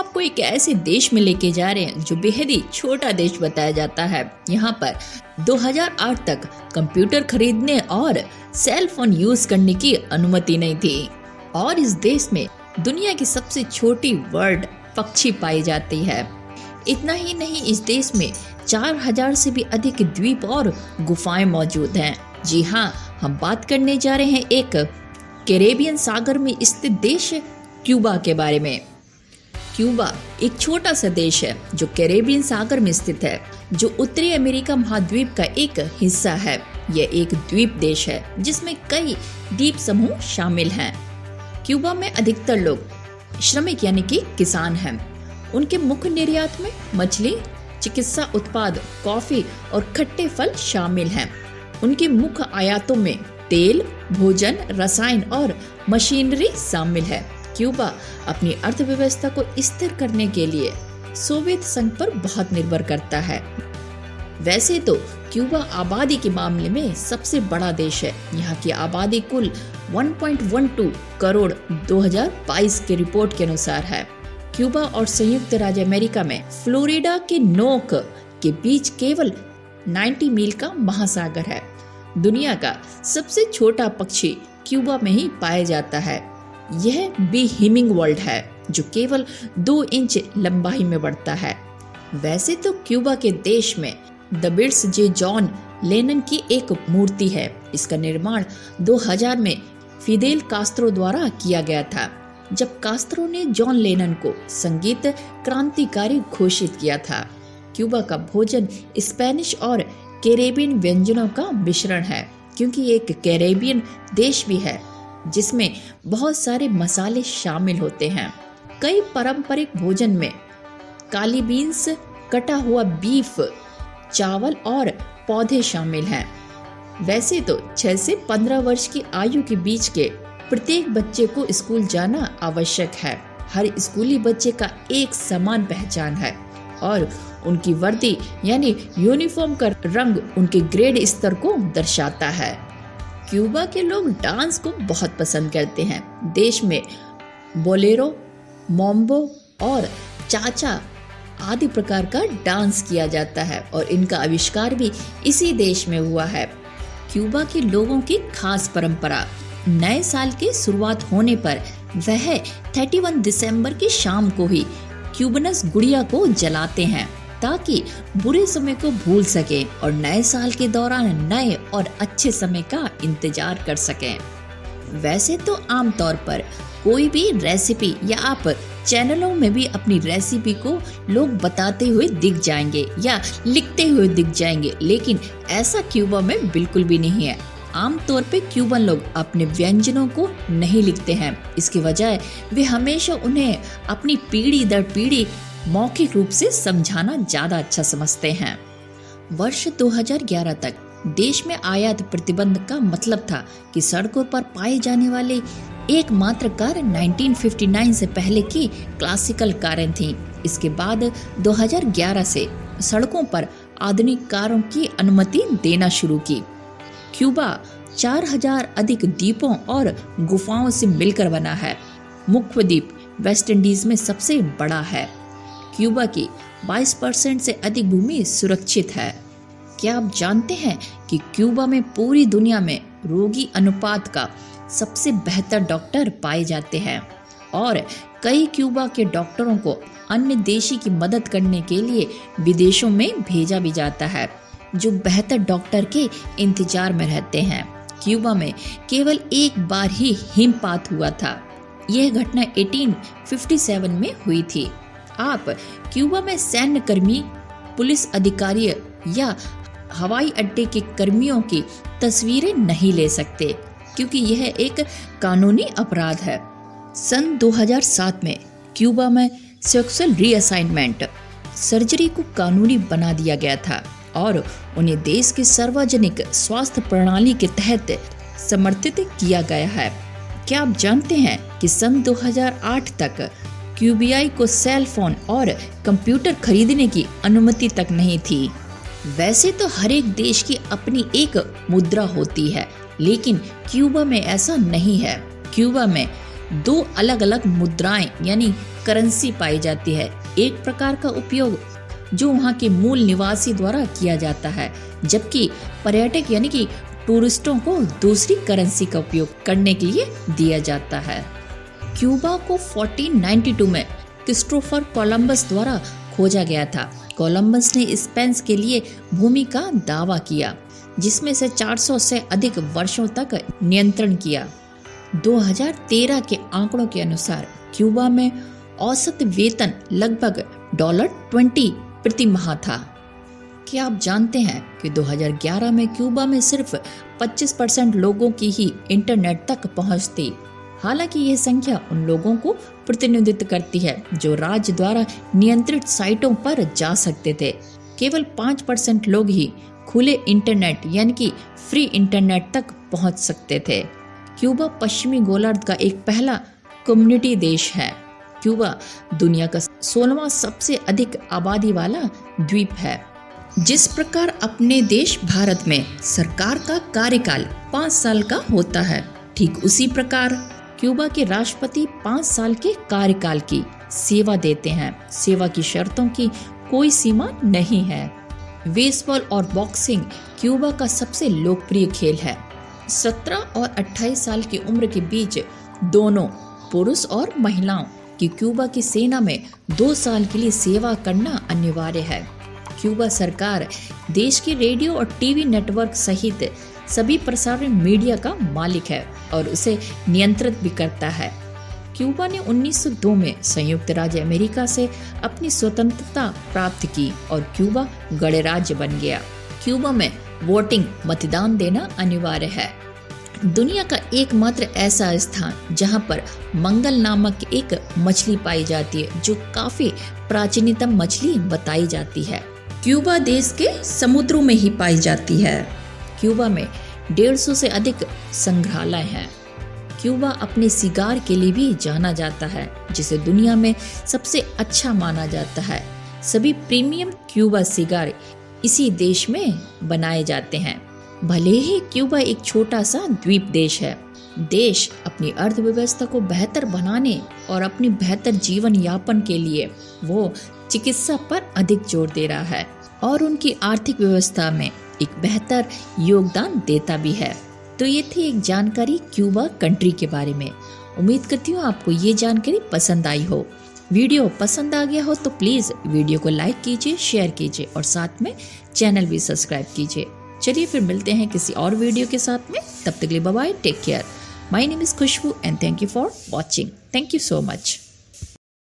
आपको एक ऐसे देश में लेके जा रहे हैं जो बेहद ही छोटा देश बताया जाता है। यहाँ पर 2008 तक कंप्यूटर खरीदने और सेल फोन यूज करने की अनुमति नहीं थी और इस देश में दुनिया की सबसे छोटी बर्ड पक्षी पाई जाती है। इतना ही नहीं, इस देश में 4000 से भी अधिक द्वीप और गुफाएं मौजूद हैं। जी हाँ, हम बात करने जा रहे हैं एक कैरेबियन सागर में स्थित देश क्यूबा के बारे में। क्यूबा एक छोटा सा देश है जो कैरेबियन सागर में स्थित है, जो उत्तरी अमेरिका महाद्वीप का एक हिस्सा है। यह एक द्वीप देश है जिसमें कई द्वीप समूह शामिल हैं। क्यूबा में अधिकतर लोग श्रमिक यानी कि किसान हैं। उनके मुख्य निर्यात में मछली, चिकित्सा उत्पाद, कॉफी और खट्टे फल शामिल हैं। उनके मुख्य आयातों में तेल, भोजन, रसायन और मशीनरी शामिल है। क्यूबा अपनी अर्थव्यवस्था को स्थिर करने के लिए सोवियत संघ पर बहुत निर्भर करता है। वैसे तो क्यूबा आबादी के मामले में सबसे बड़ा देश है। यहाँ की आबादी कुल 1.12 करोड़ 2022 की रिपोर्ट के अनुसार है। क्यूबा और संयुक्त राज्य अमेरिका में फ्लोरिडा के नोक के बीच केवल 90 मील का महासागर है। दुनिया का सबसे छोटा पक्षी क्यूबा में ही पाया जाता है। यह बी हिमिंगबर्ड है जो केवल 2 इंच लंबाई में बढ़ता है। वैसे तो क्यूबा के देश में the bits J John Lennon की एक मूर्ति है। इसका निर्माण 2000 में फिदेल कास्त्रो द्वारा किया गया था, जब कास्त्रो ने जॉन लेनन को संगीत क्रांतिकारी घोषित किया था। क्यूबा का भोजन स्पेनिश और कैरेबियन व्यंजनों का मिश्रण है, क्योंकि एक कैरेबियन देश भी है जिसमें बहुत सारे मसाले शामिल होते हैं। कई पारंपरिक भोजन में काली बीन्स, कटा हुआ बीफ, चावल और पौधे शामिल हैं। वैसे तो 6 से 15 वर्ष की आयु के बीच के प्रत्येक बच्चे को स्कूल जाना आवश्यक है। हर स्कूली बच्चे का एक समान पहचान है और उनकी वर्दी यानी यूनिफॉर्म का रंग उनके ग्रेड स्तर को दर्शाता है। क्यूबा के लोग डांस को बहुत पसंद करते हैं। देश में बोलेरो, मोम्बो और चाचा आदि प्रकार का डांस किया जाता है और इनका आविष्कार भी इसी देश में हुआ है। क्यूबा के लोगों की खास परंपरा, नए साल की शुरुआत होने पर वह 31 दिसंबर की शाम को ही क्यूबनस गुड़िया को जलाते हैं ताकि बुरे समय को भूल सके और नए साल के दौरान नए और अच्छे समय का इंतजार कर सकें। वैसे तो आमतौर पर कोई भी रेसिपी या आप चैनलों में भी अपनी रेसिपी को लोग बताते हुए दिख जाएंगे या लिखते हुए दिख जाएंगे, लेकिन ऐसा क्यूबा में बिल्कुल भी नहीं है। आमतौर पे क्यूबन लोग अपने व्यंजनों को नहीं लिखते हैं। इसकी वजह वे हमेशा उन्हें अपनी पीढ़ी दर पीढ़ी मौखिक रूप से समझाना ज्यादा अच्छा समझते हैं। वर्ष 2011 तक देश में आयात प्रतिबंध का मतलब था कि सड़कों पर पाए जाने वाले एकमात्र कार 1959 से पहले की क्लासिकल कारें थीं। इसके बाद 2011 से सड़कों पर आधुनिक कारों की अनुमति देना शुरू की। क्यूबा 4000 अधिक द्वीपों और गुफाओं से मिलकर बना है। मुख्य द्वीप वेस्ट इंडीज में सबसे बड़ा है। क्यूबा की 22% से अधिक भूमि सुरक्षित है। क्या आप जानते हैं कि क्यूबा में पूरी दुनिया में रोगी अनुपात का सबसे बेहतर डॉक्टर पाए जाते हैं और कई क्यूबा के डॉक्टरों को अन्य देशी की मदद करने के लिए विदेशों में भेजा भी जाता है, जो बेहतर डॉक्टर के इंतजार में रहते हैं। क्यूबा में केवल एक बार ही हिमपात हुआ था। यह घटना 1857 में हुई थी। आप क्यूबा में सैन्य कर्मी, पुलिस अधिकारी या हवाई अड्डे के कर्मियों की तस्वीरें नहीं ले सकते, क्योंकि यह एक कानूनी अपराध है। सन 2007 में क्यूबा में सेक्सुअल रीअसाइनमेंट सर्जरी को कानूनी बना दिया गया था और उन्हें देश के सार्वजनिक स्वास्थ्य प्रणाली के तहत समर्थित किया गया है। क्या आप जानते हैं कि सन 2008 तक क्यूबियाई को सेल फोन और कंप्यूटर खरीदने की अनुमति तक नहीं थी। वैसे तो हर एक देश की अपनी एक मुद्रा होती है, लेकिन क्यूबा में ऐसा नहीं है। क्यूबा में 2 अलग अलग मुद्राएं यानी करेंसी पाई जाती है, एक प्रकार का उपयोग जो वहाँ के मूल निवासी द्वारा किया जाता है, जबकि पर्यटक यानी कि टूरिस्टों को दूसरी करेंसी का उपयोग करने के लिए दिया जाता है। क्यूबा को 1492 में क्रिस्टोफर कोलंबस द्वारा खोजा गया था। कोलंबस ने स्पेन के लिए भूमि का दावा किया, जिसमें से 400 से अधिक वर्षों तक नियंत्रण किया। 2013 के आंकड़ों के अनुसार क्यूबा में औसत वेतन लगभग $20 प्रति माह था। क्या आप जानते हैं कि 2011 में क्यूबा में सिर्फ 25% लोगों की ही इंटरनेट तक पहुंच थी। हालांकि यह संख्या उन लोगों को प्रतिनिधित्व करती है जो राज्य द्वारा नियंत्रित साइटों पर जा सकते थे। केवल 5% लोग ही खुले इंटरनेट यानी कि फ्री इंटरनेट तक पहुंच सकते थे। क्यूबा पश्चिमी गोलार्ध का एक पहला कम्युनिटी देश है। क्यूबा दुनिया का 16वां सबसे अधिक आबादी वाला द्वीप है। जिस प्रकार अपने देश भारत में सरकार का कार्यकाल 5 साल का होता है, ठीक उसी प्रकार क्यूबा के राष्ट्रपति 5 साल के कार्यकाल की सेवा देते हैं। सेवा की शर्तों की कोई सीमा नहीं है। बेसबॉल और बॉक्सिंग क्यूबा का सबसे लोकप्रिय खेल है। 17 और 28 साल की उम्र के बीच दोनों पुरुष और महिलाओं की क्यूबा की सेना में 2 साल के लिए सेवा करना अनिवार्य है। क्यूबा सरकार देश के रेडियो और टीवी नेटवर्क सहित सभी प्रसारण मीडिया का मालिक है और उसे नियंत्रित भी करता है। क्यूबा ने 1902 में संयुक्त राज्य अमेरिका से अपनी स्वतंत्रता प्राप्त की और क्यूबा गणराज्य बन गया। क्यूबा में वोटिंग मतदान देना अनिवार्य है। दुनिया का एकमात्र ऐसा स्थान जहां पर मंगल नामक एक मछली पाई जाती है, जो काफी प्राचीनतम मछली बताई जाती है। क्यूबा देश के समुद्रों में ही पाई जाती है। क्यूबा में 150 से अधिक संग्रहालय हैं। क्यूबा अपने सिगार के लिए भी जाना जाता है, जिसे दुनिया में सबसे अच्छा माना जाता है। सभी प्रीमियम क्यूबा सिगार इसी देश में बनाए जाते हैं। भले ही क्यूबा एक छोटा सा द्वीप देश है, देश अपनी अर्थव्यवस्था को बेहतर बनाने और अपनी बेहतर जीवन यापन के लिए वो चिकित्सा पर अधिक जोर दे रहा है और उनकी आर्थिक व्यवस्था में एक बेहतर योगदान देता भी है। तो ये थी एक जानकारी क्यूबा कंट्री के बारे में। उम्मीद करती हूँ आपको ये जानकारी पसंद आई हो। वीडियो पसंद आ गया हो तो प्लीज़ वीडियो को लाइक कीजिए, शेयर कीजिए और साथ में चैनल भी सब्सक्राइब कीजिए। चलिए फिर मिलते हैं किसी और वीडियो के साथ में। तब तक के लिए bye bye, take care. My name is Khushboo and thank you for watching. Thank you so much.